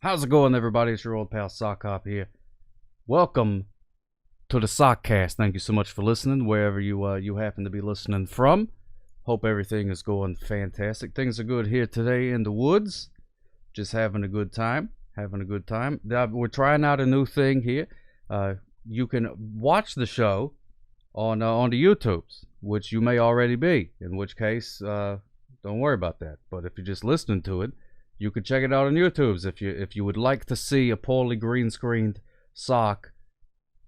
How's it going, everybody? It's your old pal Sock Hop here. Welcome to the Sockcast. Thank you so much for listening, wherever you happen to be listening from. Hope everything is going fantastic. Things are good here today in the woods. Just having a good time. We're trying out a new thing here. You can watch the show on the YouTubes, which you may already be. In which case, don't worry about that. But if you're just listening to it, you can check it out on YouTube's. If you would like to see a poorly green screened Sock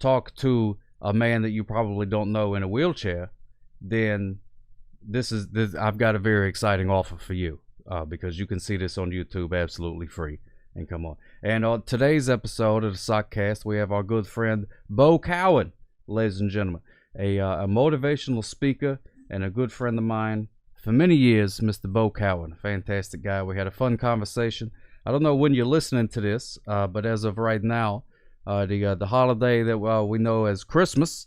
talk to a man that you probably don't know in a wheelchair, then this. I've got a very exciting offer for you, because you can see this on YouTube absolutely free. And come on. And on today's episode of the Sockcast, we have our good friend Beau Cowan, ladies and gentlemen, a motivational speaker and a good friend of mine for many years, Mr. Beau Cowan. Fantastic guy. We had a fun conversation. I don't know when you're listening to this, but as of right now, the holiday that we know as Christmas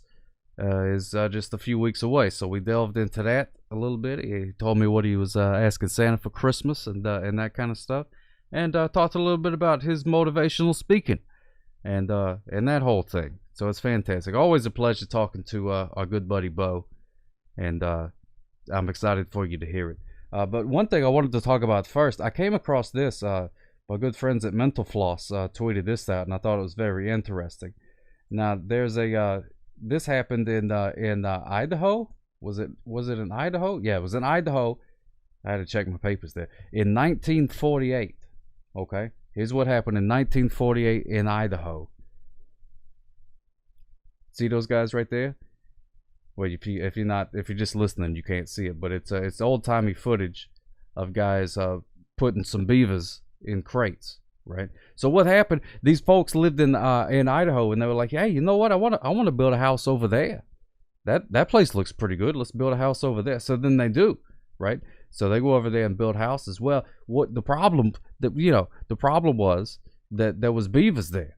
is just a few weeks away. So we delved into that a little bit. He told me what he was asking Santa for Christmas and that kind of stuff, and talked a little bit about his motivational speaking and that whole thing. So it's fantastic. Always a pleasure talking to our good buddy Beau, and I'm excited for you to hear it. But one thing I wanted to talk about first, I came across this. My good friends at Mental Floss tweeted this out, and I thought it was very interesting. Now, there's this happened in Idaho. Was it in Idaho? Yeah, it was in Idaho. I had to check my papers there. In 1948. Okay, here's what happened in 1948 in Idaho. See those guys right there? Well, if you're just listening, you can't see it, but it's old timey footage of guys putting some beavers in crates, right? So what happened? These folks lived in Idaho, and they were like, "Hey, you know what? I want to build a house over there. That place looks pretty good. Let's build a house over there." So then they do, right? So they go over there and build houses. Well, the problem was that there was beavers there.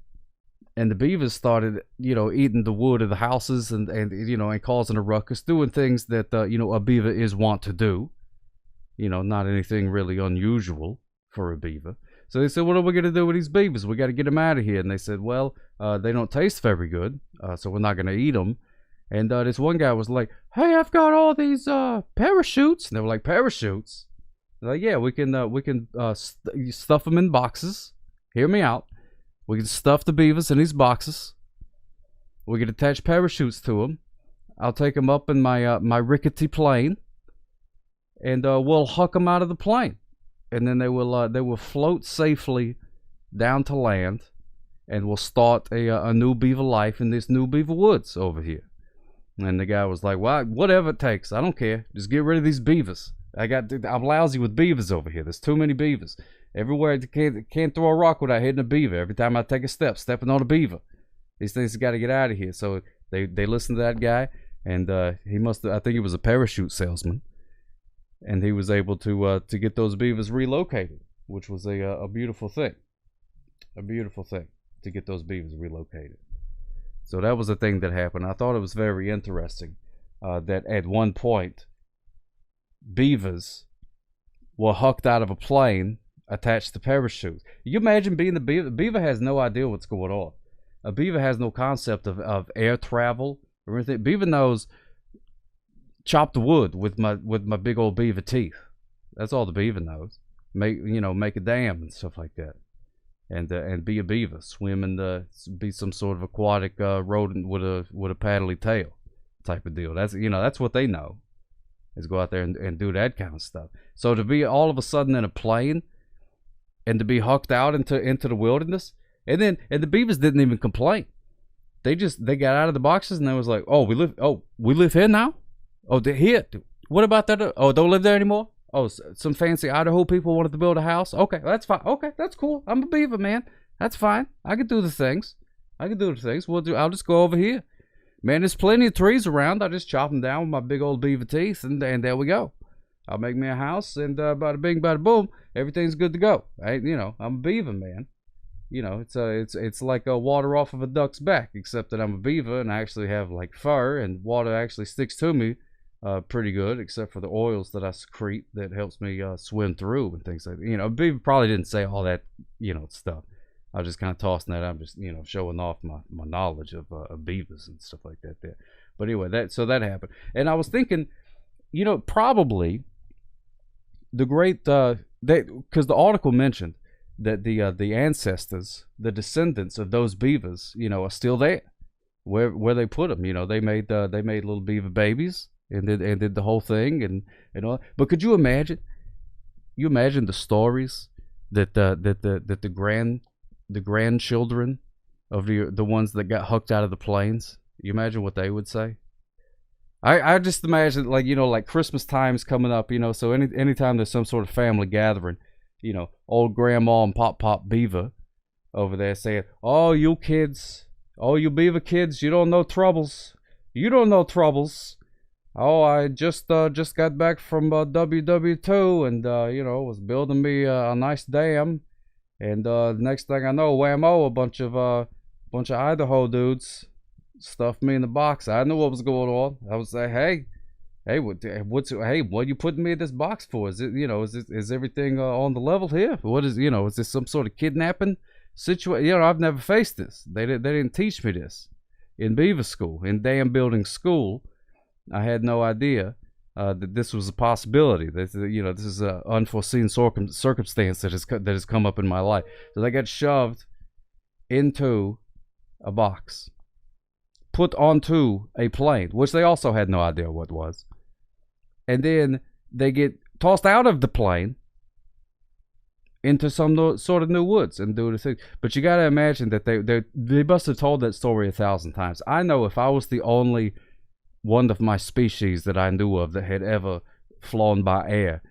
And the beavers started, eating the wood of the houses and causing a ruckus, doing things that, a beaver is wont to do. Not anything really unusual for a beaver. So they said, what are we going to do with these beavers? We got to get them out of here. And they said, well, they don't taste very good, so we're not going to eat them. And this one guy was like, hey, I've got all these parachutes. And they were like, parachutes? They're like, yeah, we can stuff them in boxes. Hear me out. We can stuff the beavers in these boxes. We can attach parachutes to them. I'll take them up in my rickety plane, and we'll huck them out of the plane, and then they will float safely down to land, and we'll start a new beaver life in this new beaver woods over here. And the guy was like, well, whatever it takes, I don't care. Just get rid of these beavers. I'm lousy with beavers over here. There's too many beavers. Everywhere, can't throw a rock without hitting a beaver. Every time I take a step, stepping on a beaver. These things got to get out of here. So they listened to that guy, and I think he was a parachute salesman, and he was able to get those beavers relocated, which was a beautiful thing. A beautiful thing to get those beavers relocated. So that was a thing that happened. I thought it was very interesting that at one point, beavers were hucked out of a plane attached to parachutes. You imagine being the beaver? The beaver has no idea what's going on. A beaver has no concept of air travel or anything. Beaver knows chop the wood with my big old beaver teeth. That's all the beaver knows. Make a dam and stuff like that. And be a beaver. Swim in be some sort of aquatic rodent with a paddly tail type of deal. That's what they know, is go out there and do that kind of stuff. So to be all of a sudden in a plane and to be hucked out into the wilderness, and the beavers didn't even complain. They got out of the boxes and they was like, we live here now? Oh, they're here. What about that? Oh, don't live there anymore? Oh, some fancy Idaho people wanted to build a house? Okay, that's fine. Okay, that's cool. I'm a beaver, man. That's fine. I can do the things. I'll just go over here. Man, there's plenty of trees around. I just chop them down with my big old beaver teeth, and there we go. I'll make me a house, and bada bing, bada boom, everything's good to go. I'm a beaver, man. It's like water off of a duck's back, except that I'm a beaver and I actually have like fur, and water actually sticks to me pretty good, except for the oils that I secrete that helps me swim through and things like that. Beaver probably didn't say all that, stuff. I was just kind of tossing that. I'm just showing off my knowledge of beavers and stuff like that there. But anyway, that happened, and I was thinking, probably the great because the article mentioned that the ancestors, the descendants of those beavers, are still there, where they put them. They made little beaver babies and did the whole thing and all. But could you imagine? You imagine the stories that the grandchildren of the ones that got hooked out of the planes. You imagine what they would say. I just imagine like Christmas time's coming up, so anytime there's some sort of family gathering, old grandma and pop beaver over there saying, "Oh, you kids, oh, you beaver kids, you don't know troubles. You don't know troubles. Oh, I just got back from WW2 and was building me a nice dam, and the next thing I know, whammo, a bunch of Idaho dudes stuffed me in the box. I knew what was going on. I was like, hey, what you putting me in this box for? Is it, is everything on the level here? What is, is this some sort of kidnapping situation? I've never faced this. They didn't teach me this in beaver school, in dam building school. I had no idea that this was a possibility. This is an unforeseen circumstance that has come up in my life. So they got shoved into a box, put onto a plane, which they also had no idea what was, and then they get tossed out of the plane into some sort of new woods and do the thing. But you got to imagine that they must have told that story 1,000 times. I know if I was the only one of my species that I knew of that had ever flown by air,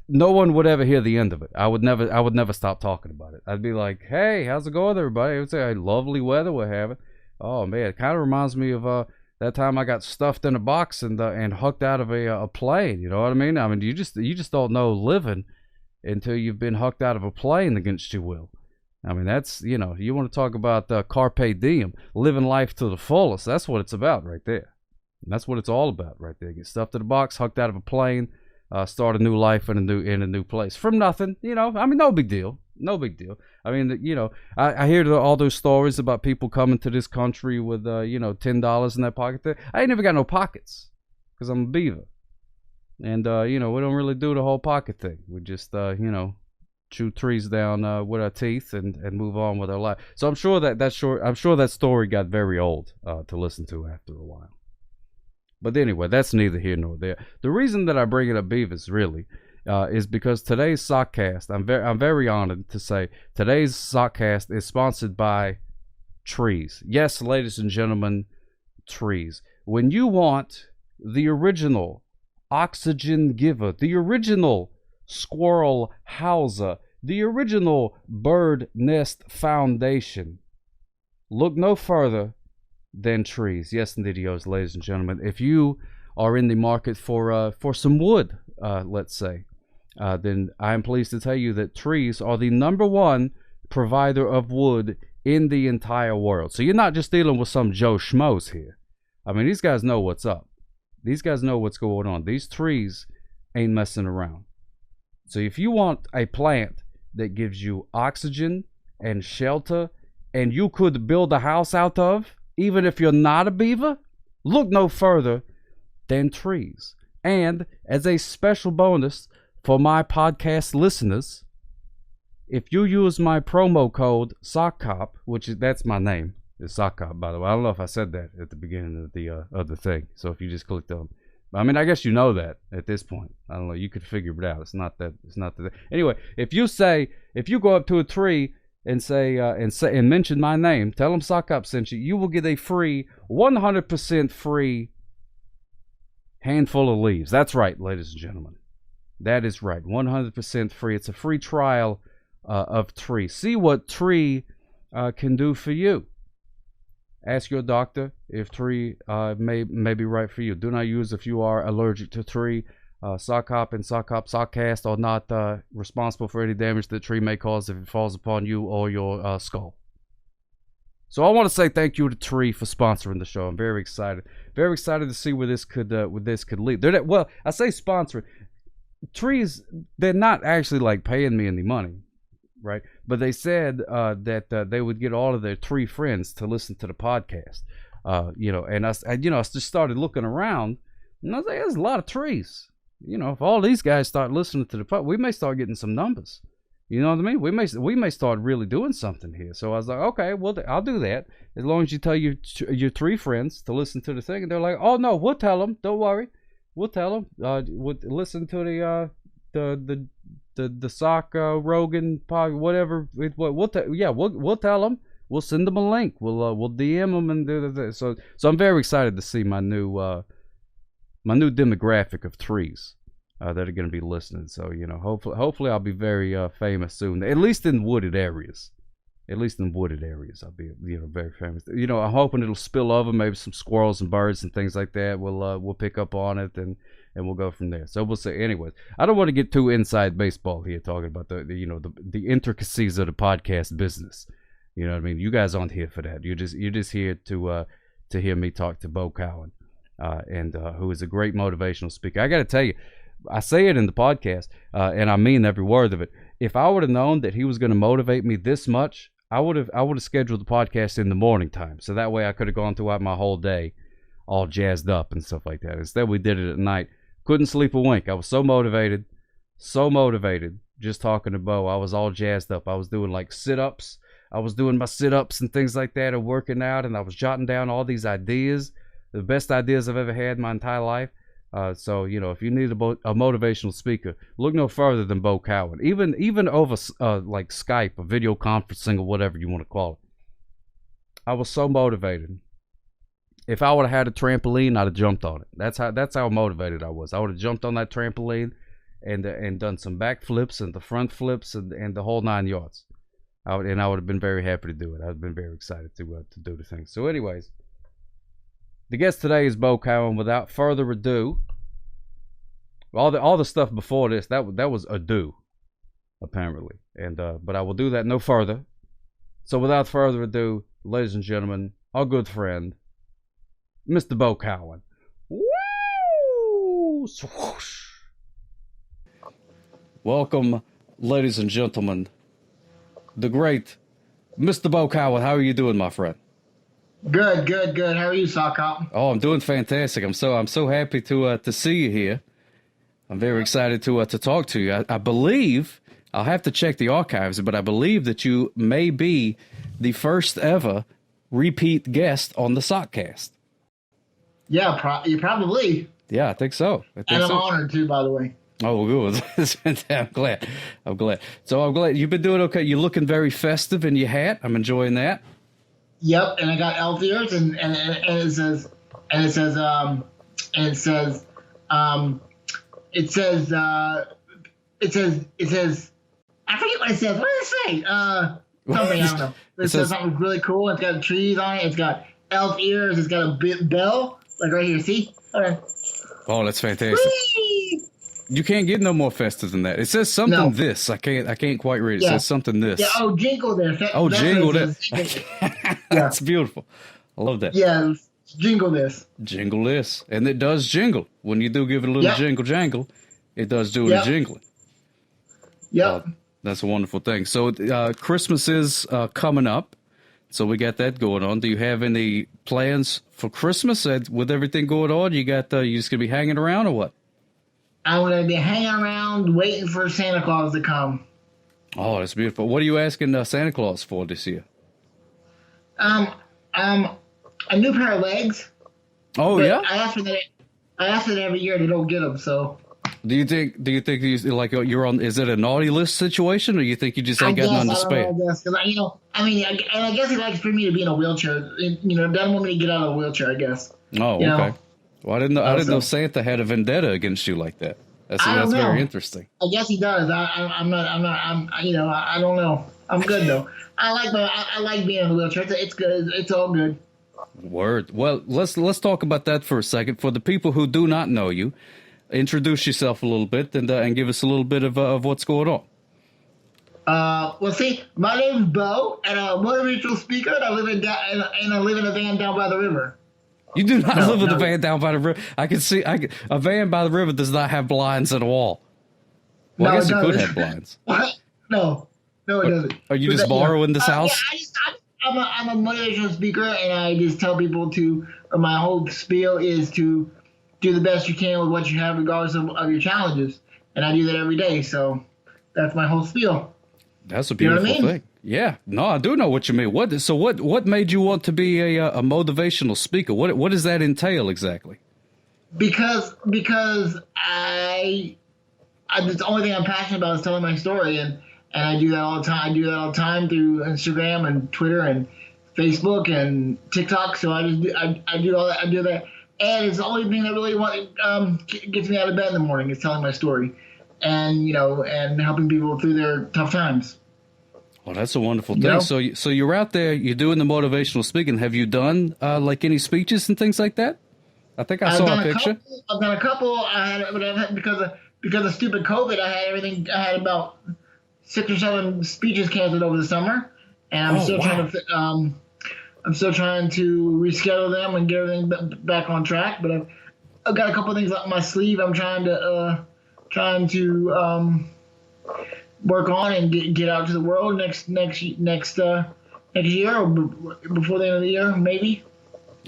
no one would ever hear the end of it. I would never stop talking about it. I'd be like, "Hey, how's it going, everybody?" I would say, "Hey, lovely weather we're having." Oh man, it kind of reminds me of that time I got stuffed in a box and hucked out of a plane. You know what I mean? I mean, you just don't know living until you've been hucked out of a plane against your will. I mean, that's you want to talk about carpe diem, living life to the fullest. That's what it's about right there. And that's what it's all about right there. Get stuffed in a box, hucked out of a plane, start a new life in a new place from nothing. I mean, no big deal. No big deal. I mean, I hear all those stories about people coming to this country with, $10 in their pocket. There, I ain't never got no pockets because I'm a beaver, and we don't really do the whole pocket thing. We just, chew trees down with our teeth and move on with our life. So I'm sure that story got very old to listen to after a while. But anyway, that's neither here nor there. The reason that I bring it up, beavers, really. Is because today's Sockcast, I'm very honored to say today's Sockcast is sponsored by trees. Yes, ladies and gentlemen, trees. When you want the original oxygen giver, the original squirrel houser, the original bird nest foundation, look no further than trees. Yes, indeed, ladies and gentlemen. If you are in the market for some wood, let's say, then I am pleased to tell you that trees are the #1 provider of wood in the entire world. So you're not just dealing with some Joe Schmoes here. I mean, these guys know what's up. These guys know what's going on. These trees ain't messing around. So if you want a plant that gives you oxygen and shelter and you could build a house out of, even if you're not a beaver, look no further than trees. And as a special bonus for my podcast listeners, if you use my promo code SOCKCOP, that's my name, it's SOCKCOP, by the way. I don't know if I said that at the beginning of the thing. So if you just clicked on, I mean, I guess you know that at this point. I don't know. You could figure it out. It's not that. Anyway, if you go up to a tree and mention my name, tell them SOCKCOP sent you. You will get a free, 100% free handful of leaves. That's right, ladies and gentlemen. That is right. 100% free. It's a free trial of tree. See what tree can do for you. Ask your doctor if tree may be right for you. Do not use if you are allergic to tree. SOCKCOP and Sockcast are not responsible for any damage that tree may cause if it falls upon you or your skull. So I want to say thank you to Tree for sponsoring the show. I'm very excited to see where this could lead. Well, I say sponsoring. Trees, they're not actually like paying me any money, right? But they said that they would get all of their tree friends to listen to the podcast. And I just started looking around, and I was like, there's a lot of trees. If all these guys start listening to the podcast, we may start getting some numbers. You know what I mean? We may start really doing something here. So I was like, okay, well, I'll do that as long as you tell your tree friends to listen to the thing. And they're like, oh no, we'll tell them. Don't worry, we'll tell them. We'll listen to the sock Rogan pod, whatever. We'll tell them. We'll send them a link. We'll DM them and do this. So I'm very excited to see my new demographic of trees that are going to be listening. So hopefully I'll be very famous soon. At least in wooded areas. I'll be very famous. I'm hoping it'll spill over. Maybe some squirrels and birds and things like that. We'll pick up on it and we'll go from there. So we'll see. Anyways, I don't want to get too inside baseball here, talking about the intricacies of the podcast business. You know what I mean? You guys aren't here for that. You're just here to hear me talk to Beau Cowan, who is a great motivational speaker. I got to tell you, I say it in the podcast, and I mean every word of it. If I would have known that he was going to motivate me this much, I would have scheduled the podcast in the morning time, so that way I could have gone throughout my whole day, all jazzed up and stuff like that. Instead, we did it at night. Couldn't sleep a wink. I was so motivated, just talking to Beau. I was all jazzed up. I was doing like sit-ups. I was doing my sit-ups and things like that and working out, and I was jotting down all these ideas, the best ideas I've ever had in my entire life. So if you need a motivational speaker, look no further than Beau Cowan. Even over like Skype or video conferencing or whatever you want to call it. I was so motivated. If I would have had a trampoline, I'd have jumped on it. That's how motivated I was. I would have jumped on that trampoline and done some back flips and the front flips and the whole 9 yards. I would have been very happy to do it. I've been very excited to do the thing. So anyways, the guest today is Beau Cowan. Without further ado, all the stuff before this, that was ado, apparently. And but I will do that no further. So without further ado, ladies and gentlemen, our good friend, Mr. Beau Cowan. Woo! Swoosh. Welcome, ladies and gentlemen, the great Mr. Beau Cowan. How are you doing, my friend? Good. How are you, Sock-Hop? Oh, I'm doing fantastic. I'm so happy to see you here. I'm very excited to talk to you. I believe, I'll have to check the archives, but I believe that you may be the first ever repeat guest on the Sockcast. Yeah, probably. Yeah, I think so. I'm honored too, by the way. Oh, good. I'm glad. So I'm glad you've been doing okay. You're looking very festive in your hat. I'm enjoying that. Yep, and I got elf ears, and it says I forget what it says. What does it say? Something, I don't know. It says something really cool. It's got trees on it. It's got elf ears. It's got a bell, like right here. See? Okay. Oh, that's fantastic. Whee! You can't get no more festive than that. It says something this. I can't quite read it. It says something this. Yeah, jingle this. Jingle this. That's beautiful. I love that. Yeah, jingle this. Jingle this. And it does jingle. When you do give it a little jingle jangle, it does do the jingling. Yep. That's a wonderful thing. So Christmas is coming up. So we got that going on. Do you have any plans for Christmas with everything going on? You just going to be hanging around or what? I'm going to be hanging around waiting for Santa Claus to come. Oh, that's beautiful. What are you asking Santa Claus for this year? A new pair of legs. Oh, yeah? I ask for that every year. They don't get them, so. Do you think you're on? Is it a naughty list situation, or you think you just ain't got nothing to spare? I guess he likes for me to be in a wheelchair. Doesn't want me to get out of the wheelchair, I guess. Oh, okay. Well, I didn't know Santa had a vendetta against you like that. That's very interesting. I guess he does. I don't know. I'm good though. I like being in a wheelchair. It's good. It's all good. Word. Well, let's talk about that for a second. For the people who do not know you, introduce yourself a little bit and give us a little bit of what's going on. Well, see, my name's Beau, and I'm a motivational speaker, and I live in a van down by the river. You do not live in a van down by the river. I can see a van by the river does not have blinds at all. Well, I guess it could have blinds. What? No. No, it doesn't. Are you But just borrowing this yeah, house? I'm a motivational speaker, and I just tell people to. Or my whole spiel is to do the best you can with what you have, regardless of your challenges. And I do that every day. So that's my whole spiel. That's a You know what beautiful I mean? thing. Yeah, no, I do know what you mean. What made you want to be a motivational speaker? What does that entail exactly? Because I the only thing I'm passionate about is telling my story, and I do that all the time. I do that all the time through Instagram and Twitter and Facebook and TikTok. So I do all that. I do that, and it's the only thing that really gets me out of bed in the morning is telling my story, and and helping people through their tough times. Well, that's a wonderful You thing. know? So you're out there, you're doing the motivational speaking. Have you done like any speeches and things like that? I think I saw a picture. I've done a couple. But I've had, because of stupid COVID, I had everything. I had about 6 or 7 speeches canceled over the summer, and I'm still trying to. I'm still trying to reschedule them and get everything back on track. But I've got a couple of things up my sleeve. I'm trying to work on and get out to the world next year or before the end of the year, maybe.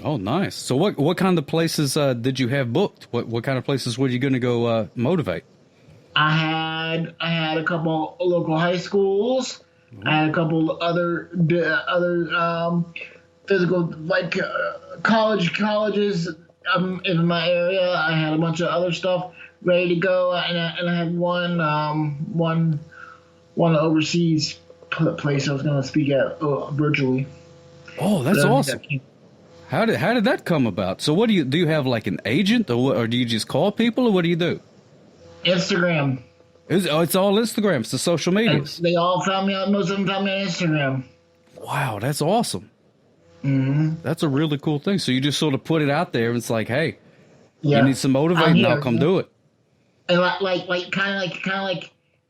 Oh, nice. So what kind of places did you have booked? What kind of places were you going to go motivate? I had a couple local high schools. Mm-hmm. I had a couple other physical colleges in my area. I had a bunch of other stuff ready to go, and I had one overseas place I was going to speak at virtually. Oh, that's awesome. How did that come about? So what do you have like an agent or do you just call people or what do you do? Instagram. It's all Instagram. It's the social media. They all found me on, most of them found me on Instagram. Wow, that's awesome. Mm-hmm. That's a really cool thing. So you just sort of put it out there and it's like, hey, you need some motivating, I'll come do it. And kind of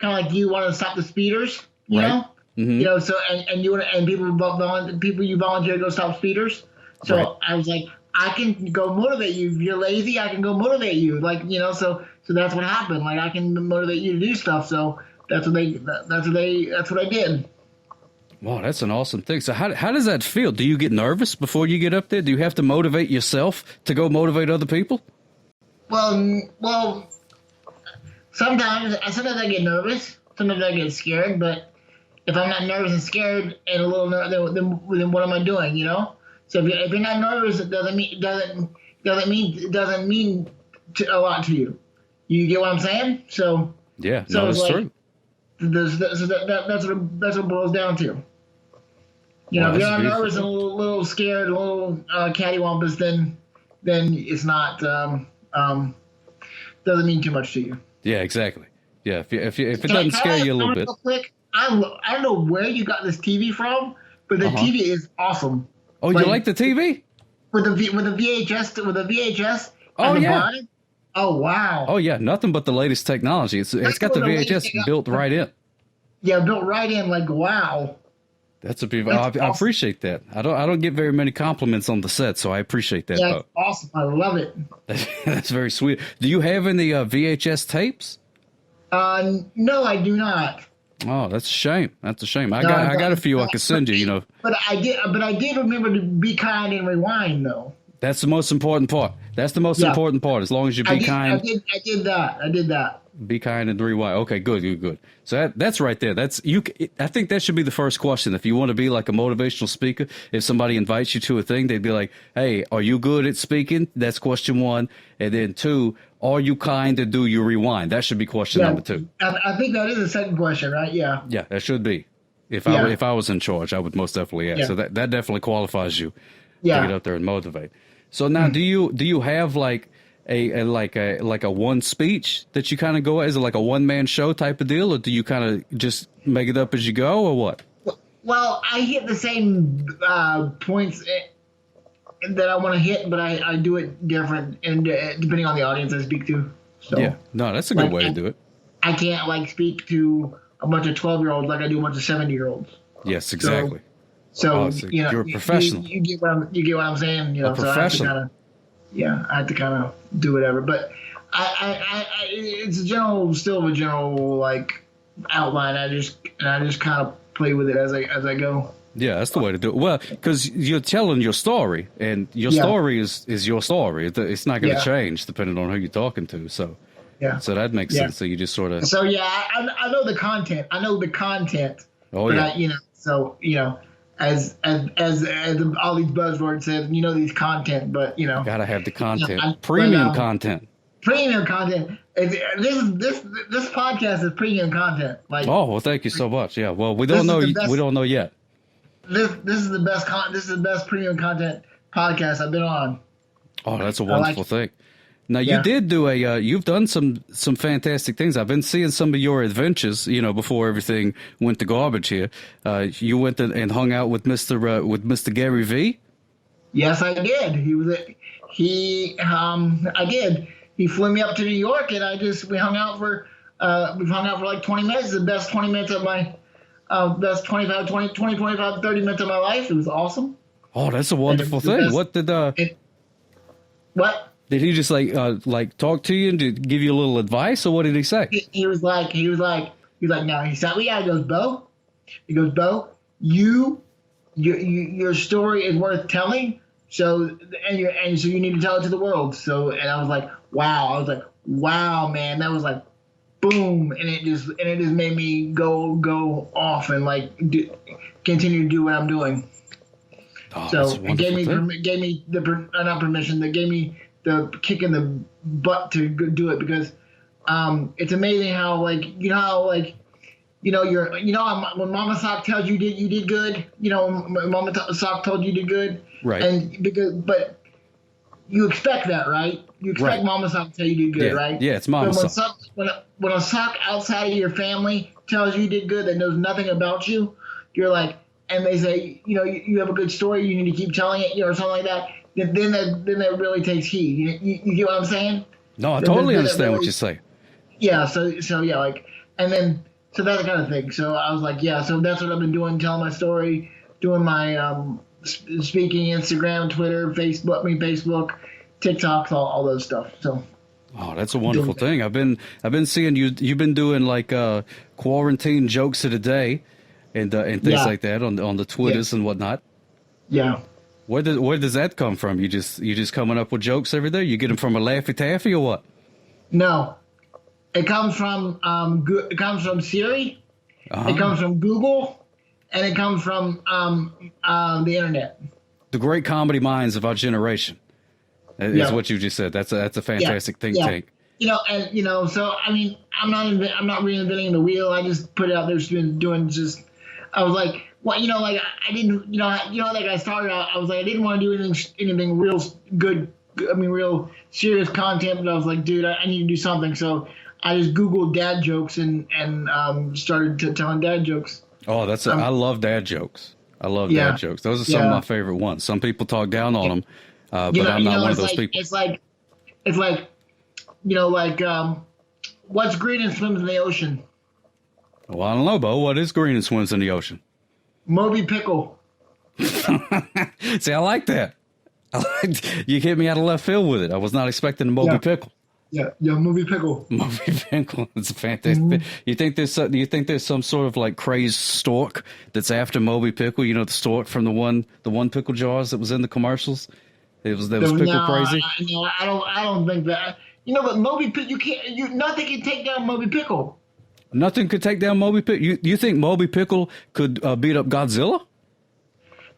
like you want to stop the speeders, you know? Mm-hmm. So and you and people you volunteer to go stop speeders. So right. I was like, I can go motivate you. If you're lazy, I can go motivate you. So that's what happened. Like I can motivate you to do stuff. So that's what I did. Wow, that's an awesome thing. So how does that feel? Do you get nervous before you get up there? Do you have to motivate yourself to go motivate other people? Well, sometimes I get nervous. Sometimes I get scared. But if I'm not nervous and scared and a little nervous, then what am I doing? So if you're not nervous, it doesn't mean a lot to you. You get what I'm saying? So yeah, no, that's true. That's what it boils down to. If you're not nervous and a little scared, a little cattywampus, then it's not doesn't mean too much to you. Yeah, exactly. Yeah, if it doesn't scare you a little bit. Quick, I don't know where you got this TV from, but the TV is awesome. Oh, you like the TV? With the VHS. Oh yeah. Blind? Oh wow. Oh yeah, nothing but the latest technology. It's got the VHS built right in. Yeah, built right in. Like wow. That's a beautiful. I appreciate that. I don't get very many compliments on the set, so I appreciate that. Yeah, awesome. I love it. That's very sweet. Do you have any VHS tapes? No, I do not. Oh, that's a shame. That's a shame. I got a few I could send you. But I did remember to be kind and rewind though. That's the most important part. That's the most important part. As long as you be kind. I did that. Be kind and rewind. Okay, good. So that's right there. That's you. I think that should be the first question. If you want to be like a motivational speaker, if somebody invites you to a thing, they'd be like, "Hey, are you good at speaking?" That's question 1. And then 2, are you kind and do you rewind? That should be question number 2. I think that is the second question, right? Yeah. Yeah, that should be. If I was in charge, I would most definitely ask. Yeah. So that definitely qualifies you to get out there and motivate. So now, do you have like a one speech that you kind of go? Is it like a one-man show type of deal, or do you kind of just make it up as you go, or what? Well, I hit the same points that I want to hit, but I do it different and depending on the audience I speak to. So, yeah, no, that's a good way to do it. I can't speak to a bunch of 12-year-olds like I do a bunch of 70-year-olds. Yes, exactly. So you're a professional. You get what I'm saying. A professional. So I have to kind of do whatever. But I it's still a general like outline. I just kind of play with it as I go. Yeah, that's the way to do it. Well, because you're telling your story, and your story is your story. It's not going to change depending on who you're talking to. So that makes sense. So you just sort of. So I know the content. I know the content. Oh yeah. As all these buzzwords says, these content, but gotta have the content. Premium content. Premium content. This podcast is premium content. Like, oh well, thank you so much. Yeah, well, we don't know. We don't know yet. This is the best This is the best premium content podcast I've been on. Oh, that's a wonderful thing. Now you did do you've done some fantastic things. I've been seeing some of your adventures, before everything went to garbage here. You went and hung out with Mr. Gary V. Yes, I did. I did. He flew me up to New York, and we hung out for like 20 minutes. The best 20 minutes of my best 25, 30 minutes of my life. It was awesome. Oh, that's a wonderful thing. What did what? Did he just like talk to you and give you a little advice, or what did he say? He was like, no. He said, "Yeah." He goes, "Beau." He goes, "Beau, your story is worth telling. So so you need to tell it to the world." So and I was like, "Wow." I was like, "Wow, man." That was like, boom, and it just made me go off and continue to do what I'm doing. Oh, so it gave me not permission. That gave me the kick in the butt to do it, because it's amazing how when Mama Sock tells you did good, when Mama Sock told you did good, right? And but you expect that, right? You expect Mama Sock to tell you did good, right? Yeah, it's Mama Sock. When a sock outside of your family tells you did good that knows nothing about you, you're like, and they say, you have a good story, you need to keep telling it, or something like that. Then that really takes heed. You get what I'm saying? No, I totally understand what you say. Yeah. So yeah, and then so that kind of thing. So I was like, yeah. So that's what I've been doing, telling my story, doing my speaking, Instagram, Twitter, Facebook, TikToks, all those stuff. So. Oh, that's a wonderful thing. I've been seeing you. You've been doing quarantine jokes of the day, and things like that on the Twitters and whatnot. Yeah. Where does that come from? You just coming up with jokes every day? You get them from a Laffy Taffy or what? No, it comes from Siri. Uh-huh. It comes from Google, and it comes from the internet. The great comedy minds of our generation. Is what you just said. That's a fantastic think tank. So I mean, I'm not reinventing the wheel. I just put it out there. Doing just. I was like, well, I didn't, I started out. I was like, I didn't want to do anything real good. I mean, real serious content. But I was like, dude, I need to do something. So I just Googled dad jokes and started telling dad jokes. Oh, I love dad jokes. I love dad jokes. Those are some of my favorite ones. Some people talk down on them. But I'm not one of those people. It's like, what's green and swims in the ocean? Well, I don't know, Beau. What is green and swims in the ocean? Moby Pickle. See, I like that. You hit me out of left field with it. I was not expecting a Moby Pickle. Yeah, Moby Pickle. Moby Pickle. It's a fantastic. Mm-hmm. Do you think there's some sort of crazed stork that's after Moby Pickle? The stork from the one pickle jars that was in the commercials. That was pickle crazy. I don't think that. But Moby Pickle, nothing can take down Moby Pickle. Nothing could take down Moby Pickle. You think Moby Pickle could beat up Godzilla?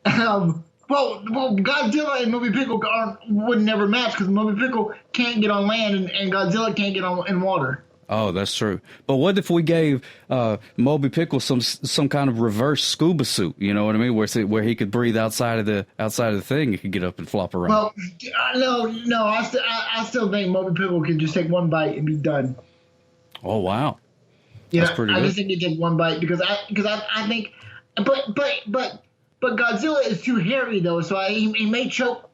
Well, Godzilla and Moby Pickle would never match, because Moby Pickle can't get on land and Godzilla can't get in water. Oh, that's true. But what if we gave Moby Pickle some kind of reverse scuba suit? You know what I mean? Where he could breathe outside of the thing, he could get up and flop around. Well, no. I still think Moby Pickle can just take one bite and be done. Oh wow. That's pretty good. I just think you take one bite because I think, but Godzilla is too hairy though, so he may choke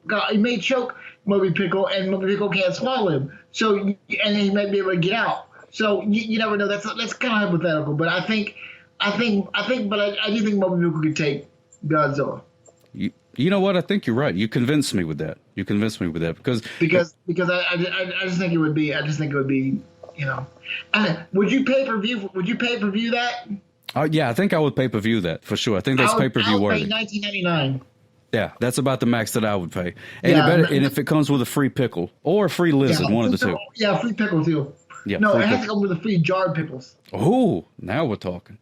Moby Pickle, and Moby Pickle can't swallow him. So and he might be able to get out. So you never know. That's kind of hypothetical, but I do think Moby Pickle could take Godzilla. You know what? I think you're right. You convinced me with that. Because I just think it would be. you know. And would you pay per view? Would you pay per view that? Yeah, I think I would pay per view that for sure. I think that's pay per view worthy. $19.99. Yeah, that's about the max that I would pay. And and if it comes with a free pickle or a free lizard, one of the two. Yeah, free pickle too. Yeah, no, it has to come with a free jarred pickles. Oh, now we're talking.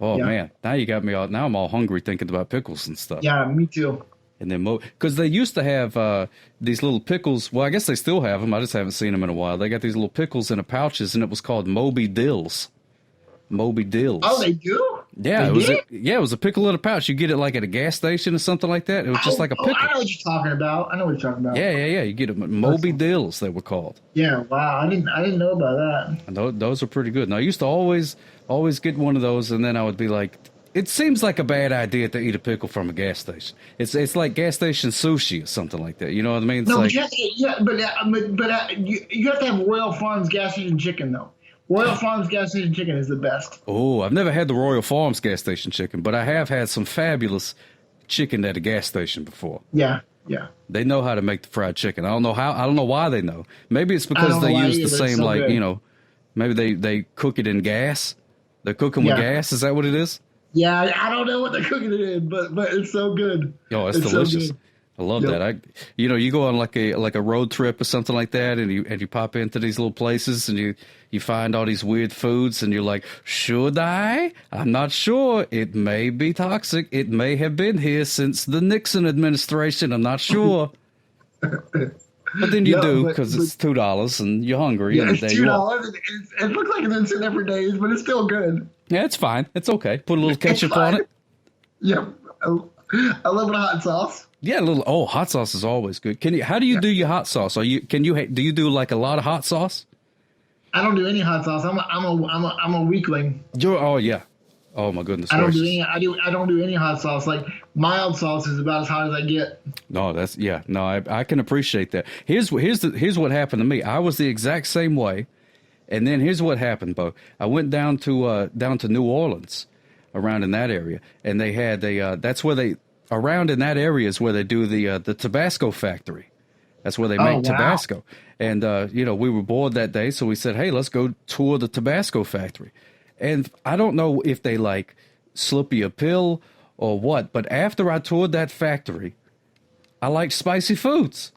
Oh man, now you got me all. Now I'm all hungry thinking about pickles and stuff. Yeah, me too. And then because they used to have these little pickles. Well, I guess they still have them. I just haven't seen them in a while. They got these little pickles in the pouches, and it was called Moby Dills. Moby Dills. Oh, they do? Yeah, it was a pickle in a pouch. You get it like at a gas station or something like that. It was just like a pickle. I know what you're talking about. Yeah. You get them Moby Dills, they were called. Yeah, wow. I didn't know about that. And those are pretty good. Now I used to always get one of those, and then I would be like, it seems like a bad idea to eat a pickle from a gas station. It's like gas station sushi or something like that. You know what I mean? It's but you have to have Royal Farms gas station chicken though. Royal Farms gas station chicken is the best. Oh, I've never had the Royal Farms gas station chicken, but I have had some fabulous chicken at a gas station before. Yeah. They know how to make the fried chicken. I don't know how. I don't know why they know. Maybe it's because they use the same, like, you know, maybe they cook it in gas. They're cooking with gas. Is that what it is? Yeah, I don't know what they're cooking it in, but it's so good. Oh, it's delicious. So I love that. You go on like a road trip or something like that, and you pop into these little places, and you find all these weird foods, and you're like, should I? I'm not sure. It may be toxic. It may have been here since the Nixon administration. I'm not sure. But then you do, because it's $2 and you're hungry. Yeah, and it's $2. It looks like it's been sitting there for days, but it's still good. Yeah, it's fine. It's okay. Put a little ketchup on it. Yep. A little bit of hot sauce. Yeah, hot sauce is always good. How do you do your hot sauce? Do you do like a lot of hot sauce? I don't do any hot sauce. I'm a weakling. Oh my goodness. I don't do any hot sauce. Like mild sauce is about as hot as I get. No, I can appreciate that. Here's what happened to me. I was the exact same way. And then here's what happened, Beau. I went down to New Orleans, around in that area, and they had around in that area is where they do the Tabasco factory. That's where they make Tabasco. And we were bored that day, so we said, hey, let's go tour the Tabasco factory. And I don't know if they like slip you a pill or what, but after I toured that factory, I like spicy foods.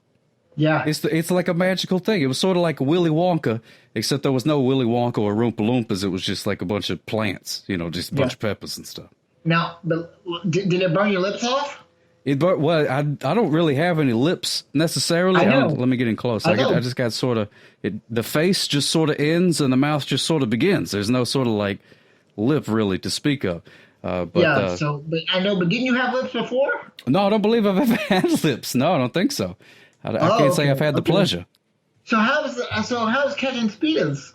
Yeah. It's like a magical thing. It was sort of like Willy Wonka, except there was no Willy Wonka or Oompa Loompas. It was just like a bunch of plants, just a bunch of peppers and stuff. Now, did it burn your lips off? Well, I don't really have any lips necessarily. I know. Let me get in close. I just got sort of the face just sort of ends and the mouth just sort of begins. There's no sort of like lip really to speak of. But I know. But didn't you have lips before? No, I don't believe I've ever had lips. No, I don't think so. I can't say I've had the pleasure. So how's catching speeders?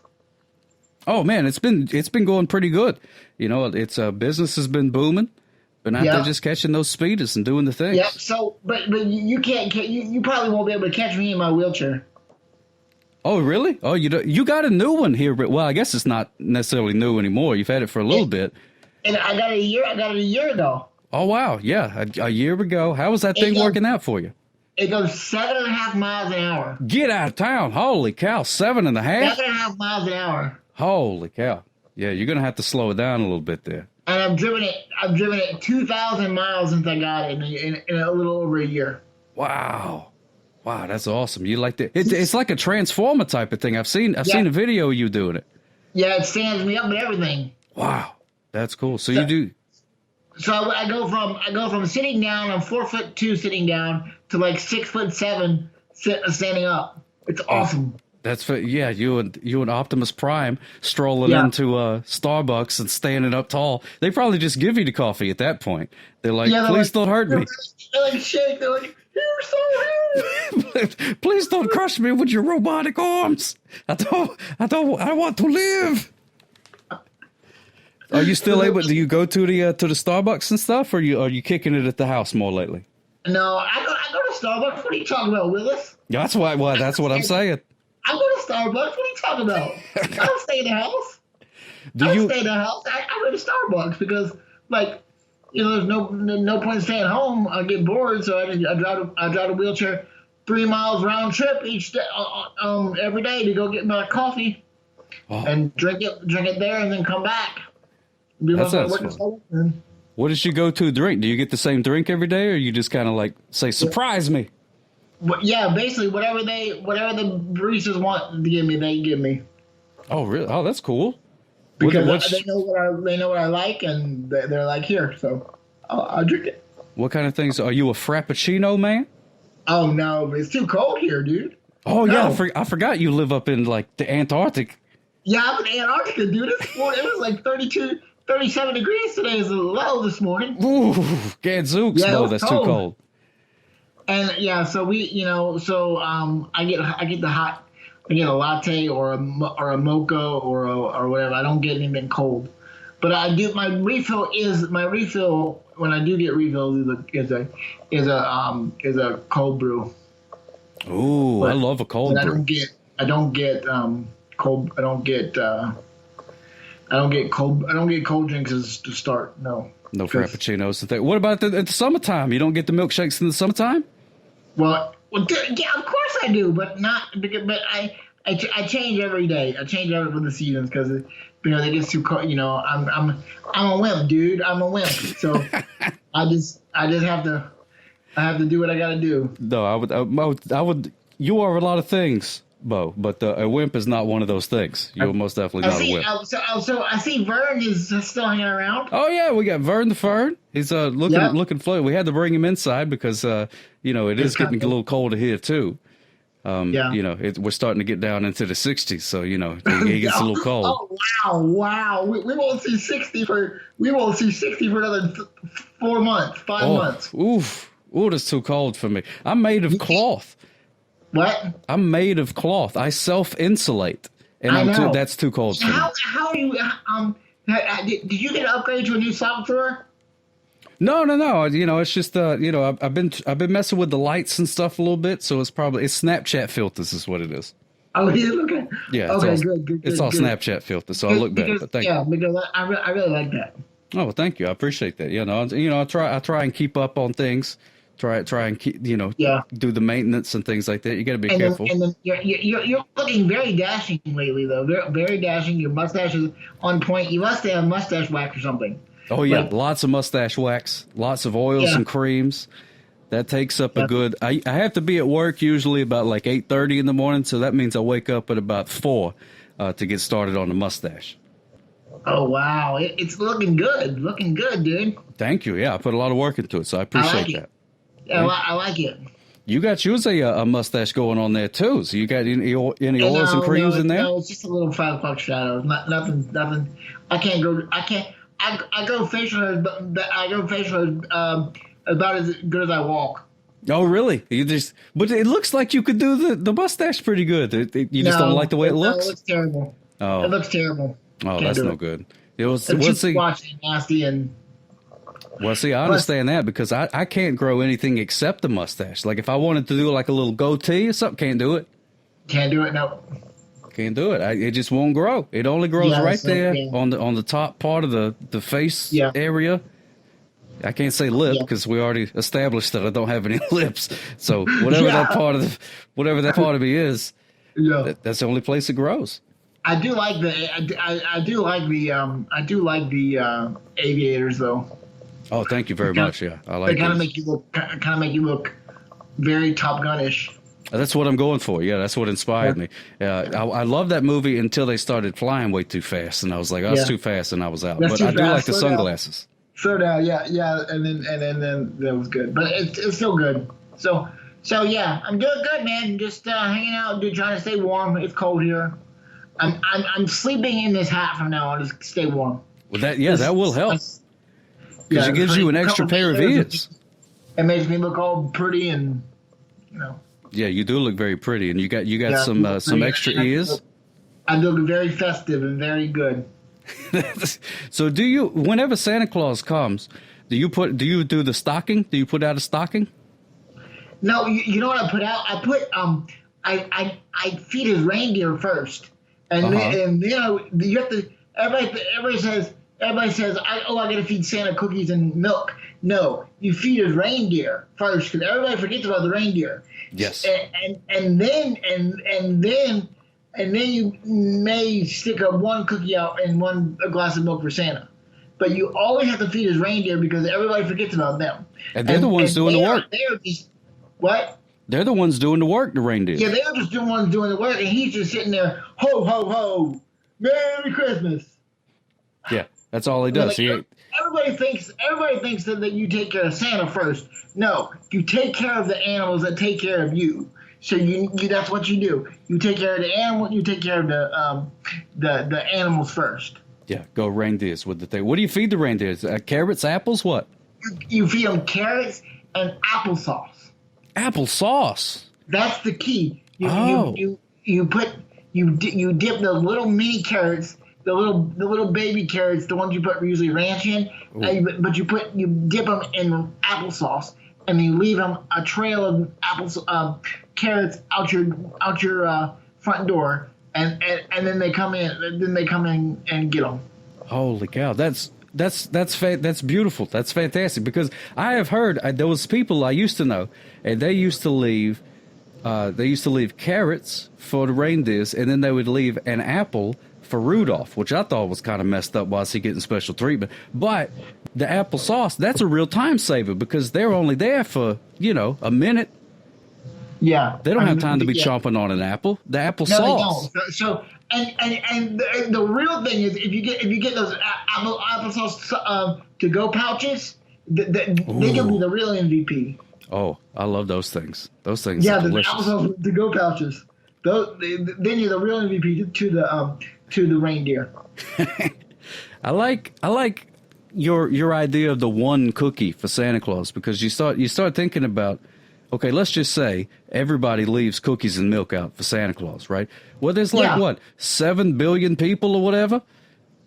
Oh man, it's been going pretty good. It's business has been booming. Been out there just catching those speeders and doing the things. Yeah. So, but you can't. You probably won't be able to catch me in my wheelchair. Oh really? Oh, you got a new one here. Well, I guess it's not necessarily new anymore. You've had it for a little bit. And I got it a year ago. Oh wow, yeah, a year ago. How was that thing working out for you? It goes 7.5 miles an hour. Get out of town! Holy cow, 7.5? 7.5 miles an hour. Holy cow! Yeah, you're gonna have to slow it down a little bit there. And I've driven it 2,000 miles since I got it in a little over a year. Wow, that's awesome. You like that? It's like a transformer type of thing. I've seen a video of you doing it. Yeah, it stands me up and everything. Wow, that's cool. So you do. So I go from sitting down, I'm 4'2" sitting down, to like 6'7" standing up. It's awesome. That's you and Optimus Prime strolling into Starbucks and standing up tall. They probably just give you the coffee at that point. They're like, please don't hurt me. They like shake. They're like, you're so here. Please don't crush me with your robotic arms. I want to live. Are you still able? Do you go to the Starbucks and stuff, or are you kicking it at the house more lately? No, I go to Starbucks. What are you talking about, Willis? That's why. Well, that's what I'm saying. I go to Starbucks. What are you talking about? I don't stay in the house. I go to Starbucks because, there's no point in staying home. I get bored, so I drive a wheelchair 3 miles round trip each day, every day to go get my coffee. and drink it there, and then come back. That sounds fun. What does your go-to drink? Do you get the same drink every day, or you just kind of like say, surprise me? Yeah, basically whatever the baristas want to give me, they give me. Oh, really? Oh, that's cool. Because they know what I like, and they're like, here, so I'll drink it. What kind of things? Are you a Frappuccino man? Oh no, it's too cold here, dude. Oh no. Yeah, I forgot you live up in like the Antarctic. Yeah, I'm in Antarctica, dude. It was like 37 degrees today is the low this morning. Ooh, gadzooks, no, that's cold. Too cold. And yeah, so I get a latte or a mocha or whatever. I don't get anything cold, but I do. My refill when I do get refills is a cold brew. Ooh, I love a cold brew. I don't get cold drinks to start. No Frappuccinos. What about at the summertime? You don't get the milkshakes in the summertime? Well, yeah, of course I do, but not because. But I change every day. I change every with the seasons because it gets too cold. I'm a wimp, dude. I'm a wimp. So I just have to do what I got to do. No, I would. You are a lot of things, Beau, but a wimp is not one of those things. You're most definitely not a wimp. So I see Vern is still hanging around. Oh yeah, we got Vern the Fern. He's looking floaty. We had to bring him inside because it is getting a little colder here too. We're starting to get down into the 60s, so he gets a little cold. Oh wow! We won't see 60 for another 4 months, 5 months. Ooh, that's too cold for me. I'm made of cloth. What? I'm made of cloth. I self-insulate, and that's too cold for me. How are you? Did you get an upgrade to a new software? No. It's just I've been messing with the lights and stuff a little bit, so it's Snapchat filters is what it is. Oh, yeah, okay. Yeah, good. It's all Snapchat filters, so I look better. But thank you. Because I really like that. Oh, well, thank you. I appreciate that. I try and keep up on things. Try and keep do the maintenance and things like that. You got to be careful. Then you're looking very dashing lately, though. Very, very dashing. Your mustache is on point. You must have mustache wax or something. Oh, yeah. Lots of mustache wax, lots of oils and creams. That takes up a good... I have to be at work usually about like 8:30 in the morning, so that means I wake up at about 4 to get started on the mustache. Oh, wow. It's looking good. Looking good, dude. Thank you. Yeah, I put a lot of work into it, so I appreciate that. Yeah, I like it. You got a mustache going on there, too. So you got any oils and creams in there? No, it's just a little 5 o'clock shadow. Nothing. I go facial about as good as I walk. Oh, really? But it looks like you could do the mustache pretty good. You just don't like the way it looks? No, it looks terrible. Oh. It looks terrible. Oh, that's no good. Nasty and... Well, see, I understand that because I can't grow anything except a mustache. Like if I wanted to do like a little goatee or something, can't do it. Can't do it, no. Can't do it. It just won't grow. It only grows there on the top part of the face area. I can't say lip because we already established that I don't have any lips. So whatever that part of me is, that's the only place it grows. I do like the aviators though. Oh, thank you very much. Yeah, I like. They kind of make you look very Top Gun-ish. That's what I'm going for. Yeah, that's what inspired me. I love that movie until they started flying way too fast, and I was like, "Oh, it's too fast," and I was out. But I do like the sunglasses. Slow down, yeah, and then that was good, but it's still good. So yeah, I'm doing good, man. Just hanging out, trying to stay warm. It's cold here. I'm sleeping in this hat from now on to stay warm. Well, that will help. Because it gives you an extra pair of ears. It makes me look all pretty and, Yeah, you do look very pretty, and you got some extra ears. I look very festive and very good. So whenever Santa Claus comes, do you do the stocking? Do you put out a stocking? No, you know what I put out? I feed his reindeer first, and then you have to. Everybody says, I gotta feed Santa cookies and milk. No, you feed his reindeer first because everybody forgets about the reindeer. Yes. And then and then you may stick one cookie out and a glass of milk for Santa. But you always have to feed his reindeer because everybody forgets about them. And they're the ones doing the work. They're just what? They're the ones doing the work, the reindeer. Yeah, they're just the ones doing the work, and he's just sitting there, ho, ho, ho, Merry Christmas. Yeah, that's all he does. Everybody thinks that you take care of Santa first. No, you take care of the animals that take care of you. So you that's what you do. You take care of the animal. You take care of the animals first. Yeah, go reindeers with the thing. What do you feed the reindeers? Carrots, apples, what? You feed them carrots and applesauce. Applesauce. That's the key. You dip the little mini carrots, the little baby carrots, the ones you put usually ranch in, but you dip them in applesauce, and then you leave them a trail of carrots out your front door, and then they come in and get them. Holy cow! That's beautiful. That's fantastic, because I have heard there was people I used to know, and they used to leave carrots for the reindeers, and then they would leave an apple for Rudolph, which I thought was kind of messed up. Why is he getting special treatment? But the applesauce, that's a real time saver, because they're only there for a minute. Yeah, they don't have time to be chomping on an apple. The applesauce. No, they don't. So and the real thing is, if you get those applesauce to go pouches, they can be the real MVP. Oh, I love those things. Those things are delicious. Yeah, the applesauce to go pouches. Then you're the real MVP to the reindeer. I like your idea of the one cookie for Santa Claus, because you start thinking about, okay, let's just say everybody leaves cookies and milk out for Santa Claus, right? Well, there's 7 billion people or whatever?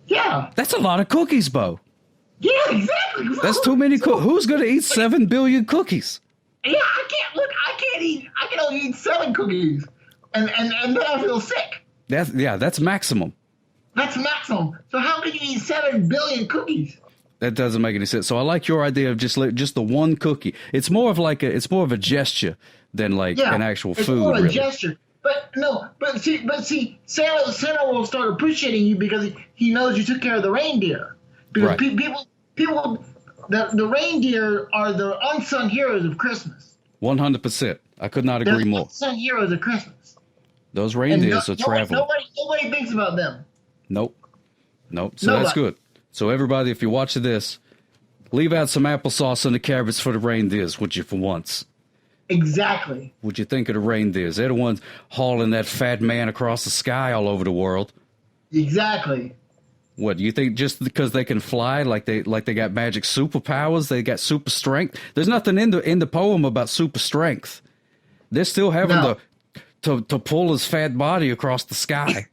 Yeah. That's a lot of cookies, Beau. Yeah, exactly. That's too many cookies. Who's going to eat 7 billion cookies? Yeah, I can only eat 7 cookies. And then I feel sick. That's maximum. That's maximum. So how can you eat 7 billion cookies? That doesn't make any sense. So I like your idea of just the one cookie. It's more of a gesture than an actual food. It's more of a really. gesture. But see, Santa will start appreciating you because he knows you took care of the reindeer. Because people, the reindeer are the unsung heroes of Christmas. 100%. I could not agree more. Unsung heroes of Christmas. Those reindeers are traveling. Nobody thinks about them. Nope. So that's good. So everybody, if you're watching this, leave out some applesauce and the carrots for the reindeers, would you, for once? Exactly. Would you think of the reindeers? They're the ones hauling that fat man across the sky all over the world. Exactly. What, do you think just because they can fly, like they got magic superpowers, they got super strength? There's nothing in the poem about super strength. They're still having to pull his fat body across the sky.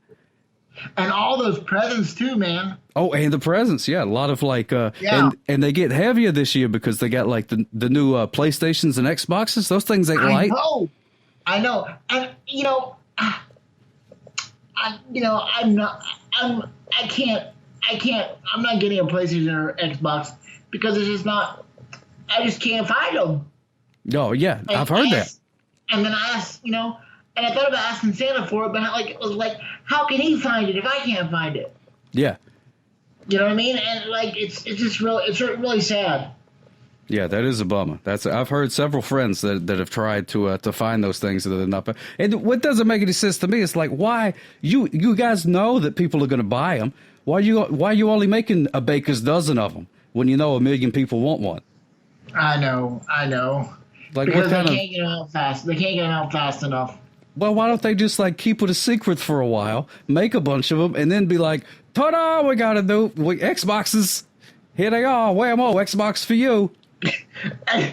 And all those presents too, man. Oh, and the presents, yeah, a lot of and they get heavier this year because they got the new PlayStations and Xboxes. Those things ain't light. I know, and I'm not getting a PlayStation or Xbox because it's just not. I just can't find them. Oh yeah, I've heard that. And then I asked, and I thought about asking Santa for it, but it was like, how can he find it if I can't find it? Yeah. You know what I mean? And it's really sad. Yeah, that is a bummer. I've heard several friends that have tried to find those things that are not. And what doesn't make any sense to me is why you guys know that people are going to buy them. Why are you only making a baker's dozen of them when you know 1 million people want one? I know. Because they can't get them out fast. They can't get them out fast enough. Well, why don't they just keep it a secret for a while, make a bunch of them, and then be like, ta-da, we got to do Xboxes. Here they are. Whammo, Xbox for you. You get an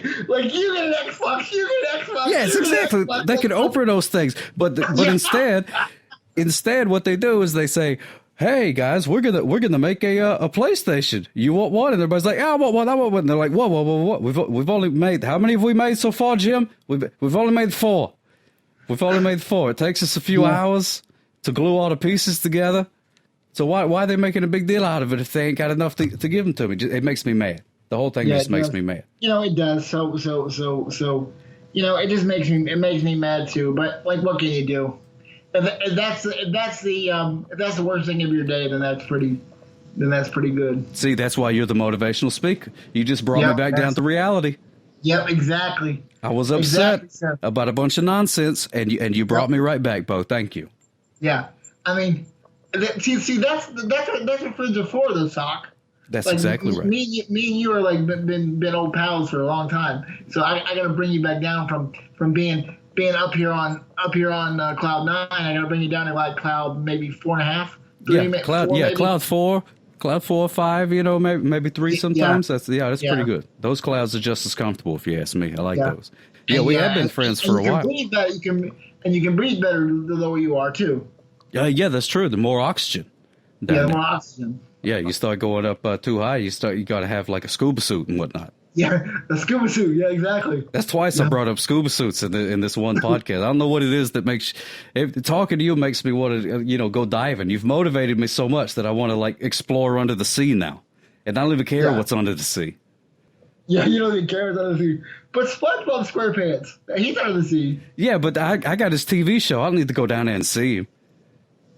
Xbox, you get an Xbox. Yes, exactly. They can open those things. But instead, what they do is they say, hey, guys, we're gonna make a PlayStation. You want one? And everybody's like, I want one. And they're like, whoa. We've only made, how many have we made so far, Jim? We've only made 4. It takes us a few hours to glue all the pieces together. So why are they making a big deal out of it if they ain't got enough to give them to me? It makes me mad. The whole thing just makes me mad. It does. So it just makes me mad too. But what can you do? if that's the worst thing of your day, then that's pretty good. See, that's why you're the motivational speaker. You just brought me back down to reality. Yep, exactly. I was upset about a bunch of nonsense, and you brought me right back, Beau. Thank you. Yeah, I mean, see, that's what friends are for, though, Sock. That's like, exactly right. Me and you are like been old pals for a long time. So I got to bring you back down from being up here on cloud 9. I got to bring you down to like cloud maybe 4.5. Cloud 4 or 5. You know, maybe 3 sometimes. That's pretty good. Those clouds are just as comfortable, if you ask me. I like those. Yeah, we have been friends for a while. You can breathe better the lower you are too. Yeah, that's true. The more oxygen. The more oxygen. Yeah, you start going up too high. You got to have like a scuba suit and whatnot. Yeah, a scuba suit. Yeah, exactly. That's twice I brought up scuba suits in this one podcast. I don't know what it is that makes talking to you makes me want to go diving. You've motivated me so much that I want to like explore under the sea now, and I don't even care what's under the sea. Yeah, you don't even care what's under the sea. But SpongeBob SquarePants, he's under the sea. Yeah, but I got his TV show. I don't need to go down there and see him.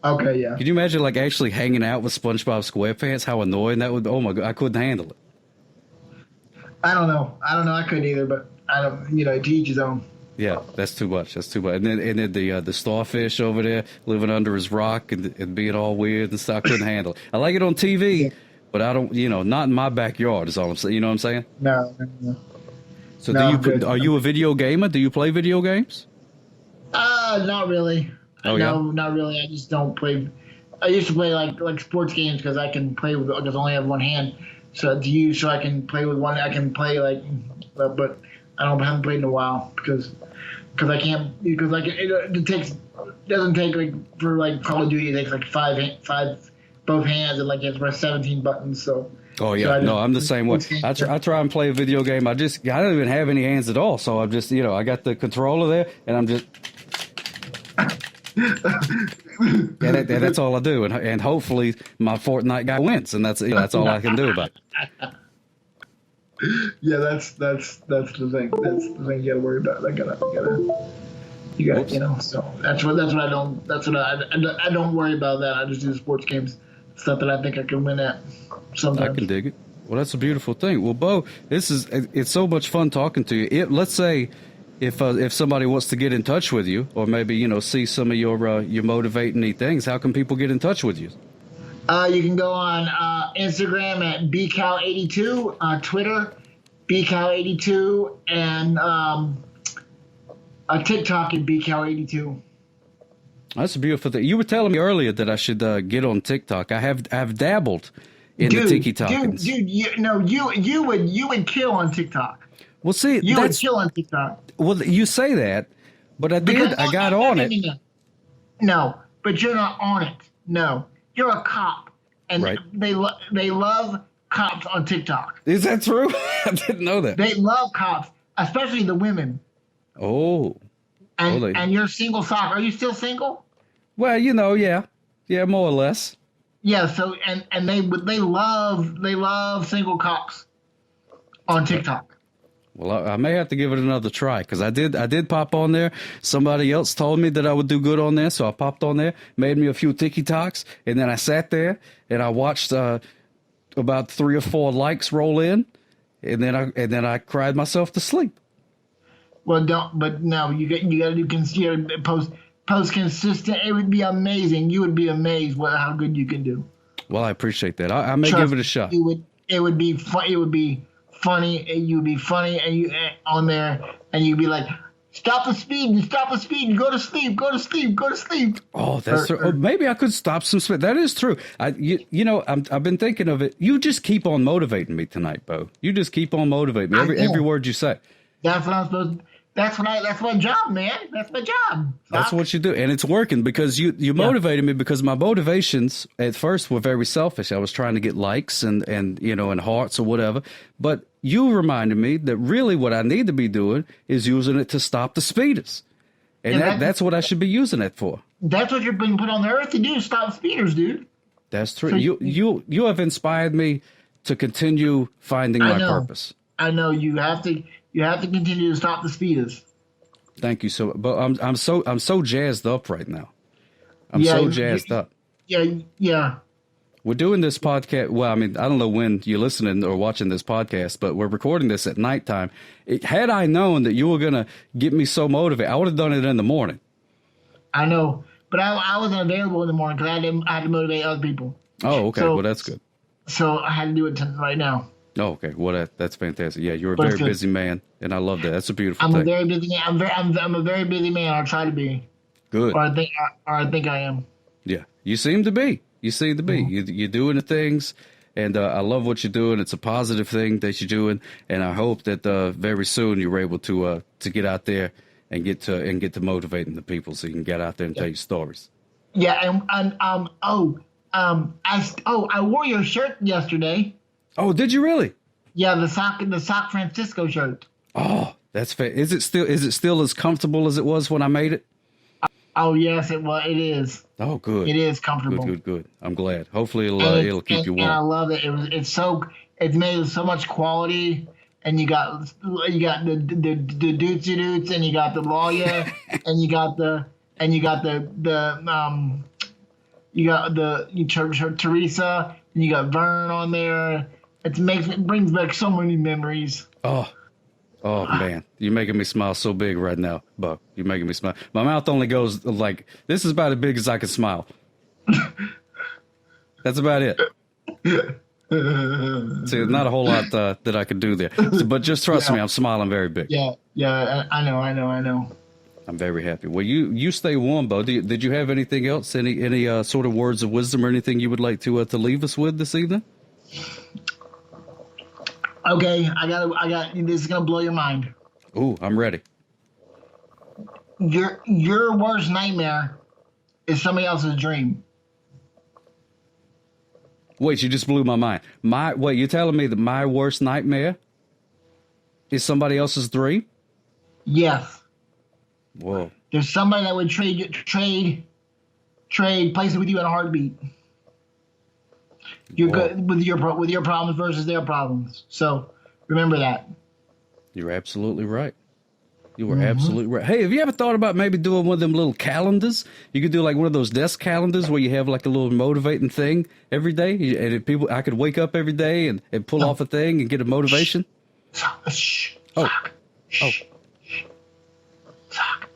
Okay, yeah. Can you imagine like actually hanging out with SpongeBob SquarePants? How annoying that would be. Oh my God, I couldn't handle it. I don't know. I couldn't either, but I don't, to each his own. Yeah, that's too much. And then the starfish over there living under his rock and being all weird and stuff. I couldn't handle it. I like it on TV, but I don't, not in my backyard is all I'm saying. You know what I'm saying? No. So are you a video gamer? Do you play video games? Not really. Oh, no, not really. I just don't play. I used to play like sports games because I can play because I only have one hand. So I can play with one. I can play but I haven't played in a while because I can't because it doesn't take like for like Call of Duty. It takes like five both hands and like you have to press 17 buttons. So. Oh yeah, no, I'm the same way. I try and play a video game. I don't even have any hands at all. So I'm just I got the controller there and I'm just. That's all I do, and hopefully my Fortnite guy wins, and that's all I can do about it. Yeah, that's the thing. That's the thing you gotta worry about. You gotta. So that's what I don't worry about that. I just do sports games, stuff that I think I can win at. Sometimes I can dig it. Well, that's a beautiful thing. Well, Beau, it's so much fun talking to you. Let's say. If somebody wants to get in touch with you, or maybe see some of your motivating things, how can people get in touch with you? You can go on Instagram at bcal82, Twitter bcal82, and TikTok at bcal82. That's a beautiful thing. You were telling me earlier that I should get on TikTok. I've dabbled in the TikTok. Dude, you would kill on TikTok. Well, see, you would kill on TikTok. Well, you say that, but I did. I got on it. No, but you're not on it. No, you're a cop, and right. they love cops on TikTok. Is that true? I didn't know that. They love cops, especially the women. Oh. And you're single, Sock. Are you still single? Well, yeah, more or less. Yeah. So and they love single cops on TikTok. Well, I may have to give it another try because I did pop on there. Somebody else told me that I would do good on there, so I popped on there, made me a few TikToks, and then I sat there and I watched about 3 or 4 likes roll in, and then I cried myself to sleep. Well, you got to post consistent. It would be amazing. You would be amazed how good you can do. Well, I appreciate that. I may give it a shot. It would be fun. It would be funny, and you'd be funny, and you on there, and you'd be like, "Stop the speed! Go to sleep! Oh, that's true. Or maybe I could stop some speed. That is true. I've been thinking of it. You just keep on motivating me tonight, Beau. You just keep on motivating me. Every word you say. That's what I'm supposed to. That's my job, man. That's my job. That's what you do, and it's working because you motivated me. Because my motivations at first were very selfish. I was trying to get likes and hearts or whatever. But you reminded me that really what I need to be doing is using it to stop the speeders, and that's what I should be using it for. That's what you've been put on the earth to do: stop speeders, dude. That's true. So you have inspired me to continue finding my purpose. I know you have to. You have to continue to stop the speeders. Thank you so much. But I'm so jazzed up right now. I'm so jazzed up. Yeah. We're doing this podcast. Well, I mean, I don't know when you're listening or watching this podcast, but we're recording this at nighttime. Had I known that you were going to get me so motivated, I would have done it in the morning. I know, but I wasn't available in the morning because I had to motivate other people. Oh, okay. Well, that's good. So I had to do it right now. Oh, okay. Well, that's fantastic. Yeah, you're a very busy man, and I love that. That's a beautiful thing. I'm a very busy man. I'm a very busy man. I try to be. Good. Or I think I am. Yeah, you seem to be. You seem to be. Mm-hmm. You're doing the things, and I love what you're doing. It's a positive thing that you're doing, and I hope that very soon you're able to get out there and get to motivating the people, so you can get out there and tell your stories. Yeah, I wore your shirt yesterday. Oh, did you really? Yeah, the Sock Francisco shirt. Oh, that's fair. Is it still as comfortable as it was when I made it? Oh yes, it is. Oh, good. It is comfortable. Good. I'm glad. Hopefully it'll keep you warm. And I love it. It's made with so much quality. And you got the Dootsy Doots, and you got the Lawyer, and you got Teresa, and you got Vern on there. It brings back so many memories. Oh man, you're making me smile so big right now, Buck. You're making me smile. My mouth only goes like this is about as big as I can smile. That's about it. See, there's not a whole lot that I could do there, but just trust me, I'm smiling very big. Yeah, I know. I'm very happy. Well, you stay warm, Beau. Did you have anything else? Any sort of words of wisdom or anything you would like to leave us with this evening? Okay, I got. This is gonna blow your mind. Ooh, I'm ready. Your worst nightmare is somebody else's dream. Wait, you just blew my mind. Wait, you're telling me that my worst nightmare is somebody else's dream? Yes. Whoa. There's somebody that would trade places with you in a heartbeat. You're good with your problems versus their problems. So remember that. You're absolutely right. You were absolutely right. Hey, have you ever thought about maybe doing one of them little calendars? You could do like one of those desk calendars where you have like a little motivating thing every day. And I could wake up every day and pull off a thing and get a motivation. Shh. Oh. Shh. Sock.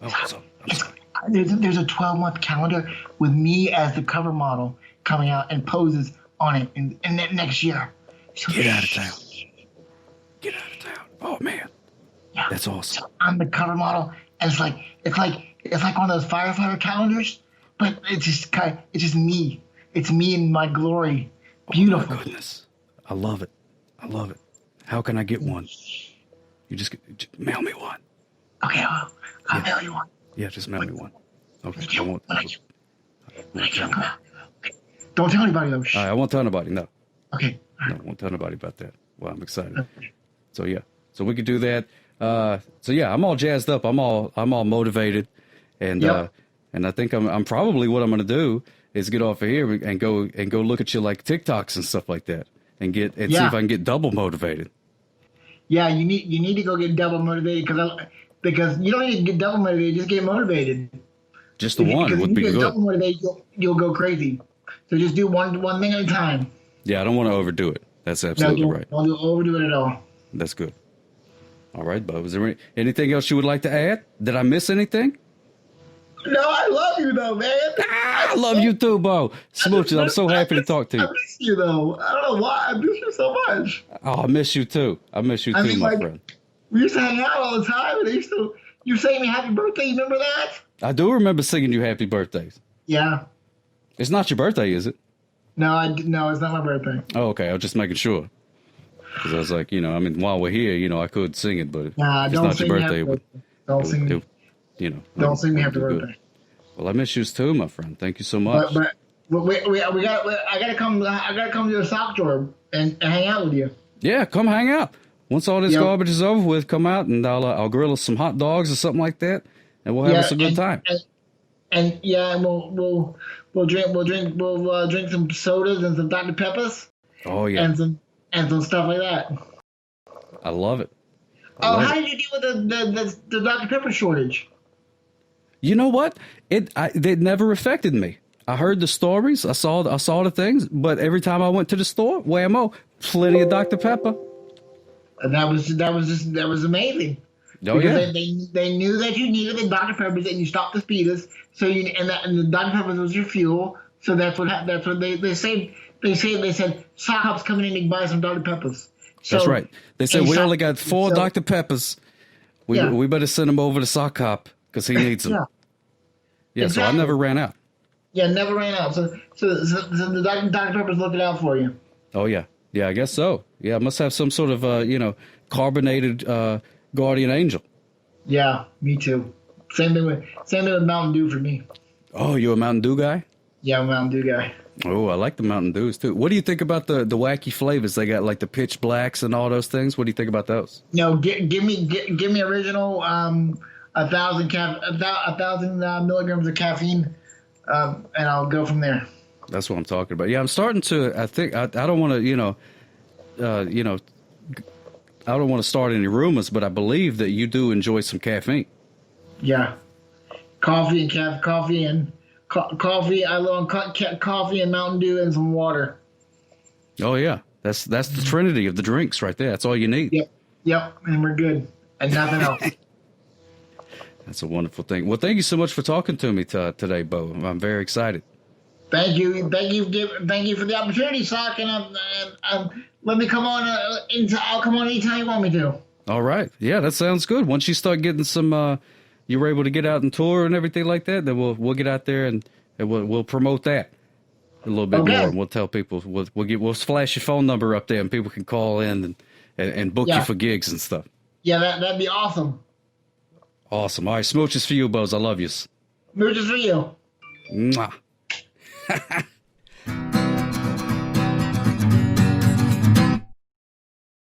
Oh, so, I'm sorry. There's a 12-month calendar with me as the cover model coming out and poses on it in next year. So Get out of town. Oh man. Yeah. That's awesome. So I'm the cover model, and it's like one of those firefighter calendars, but it's just me. It's me in my glory. Beautiful. Oh my goodness. I love it. How can I get one? You just mail me one. Okay, I'll mail you one. Yeah, just mail me one. Okay. When I come out. Okay. Don't tell anybody though. I won't tell anybody. No. Okay. No, I won't tell anybody about that. Well, I'm excited. Okay. So yeah. So we could do that. So yeah, I'm all jazzed up. I'm all motivated, and I think I'm probably what I'm going to do is get off of here and go look at you like TikToks and stuff like that, and see if I can get double motivated. Yeah, you need to go get double motivated because you don't need to get double motivated. Just get motivated. Just the one would be good. If you get double motivated, you'll go crazy. So just do one thing at a time. Yeah, I don't want to overdo it. That's absolutely right. Don't overdo it at all. That's good. All right, Beau. Is there anything else you would like to add? Did I miss anything? No, I love you though, man. I love you too, Beau. Smooches, I'm so happy to talk to you. I miss you though. I don't know why. I miss you so much. Oh, I miss you too. My friend. We used to hang out all the time, and you sang me happy birthday. You remember that? I do remember singing you happy birthdays. Yeah. It's not your birthday, is it? No, it's not my birthday. Oh, okay. I was just making sure. Because I was like, while we're here, I could sing it, but if it's not your birthday, don't sing me. Don't sing me happy birthday. Well, I miss you too, my friend. Thank you so much. But I gotta come to your sock drawer and hang out with you. Yeah, come hang out. Once all this garbage is over with, come out and I'll grill us some hot dogs or something like that, and we'll have us a good time. And we'll drink some sodas and some Dr. Peppers. Oh yeah. And some stuff like that. I love it. How did you deal with the Dr. Pepper shortage? You know what? It never affected me. I heard the stories. I saw the things. But every time I went to the store, whammo, plenty of Dr. Pepper. And that was amazing. Oh, because yeah. they knew that you needed the Dr. Peppers and you stopped the speeders. So and the Dr. Peppers was your fuel. So that's what they said. They said sock hop's coming in to buy some Dr. Peppers. So, That's right. They said we only got 4 Dr. Peppers. We better send him over to Sock Hop because he needs them. Yeah. Exactly. So I never ran out. Yeah, never ran out. So the Dr. Pepper's looking out for you. Oh yeah, I guess so. Yeah, I must have some sort of carbonated guardian angel. Yeah, me too. Same thing with Mountain Dew for me. Oh, you a Mountain Dew guy? Yeah, I'm a Mountain Dew guy. Oh, I like the Mountain Dews too. What do you think about the wacky flavors? They got like the pitch blacks and all those things. What do you think about those? No, give me original 1,000 milligrams of caffeine, and I'll go from there. That's what I'm talking about. Yeah, I'm starting to. I think I don't want to I don't want to start any rumors, but I believe that you do enjoy some caffeine. Yeah, coffee and coffee. I love coffee and Mountain Dew and some water. Oh yeah, that's the trinity of the drinks right there. That's all you need. Yep, and we're good, and nothing else. That's a wonderful thing. Well, thank you so much for talking to me today, Beau. I'm very excited. Thank you for the opportunity, Sock, and let me come on. I'll come on anytime you want me to. All right, yeah, that sounds good. Once you start getting some, you were able to get out and tour and everything like that, then we'll get out there and we'll promote that a little bit more. And we'll tell people we'll flash your phone number up there and people can call in and book you for gigs and stuff. Yeah, that'd be awesome. Awesome. All right, smooches for you, Beau. I love you. Smooches for you. Mwah.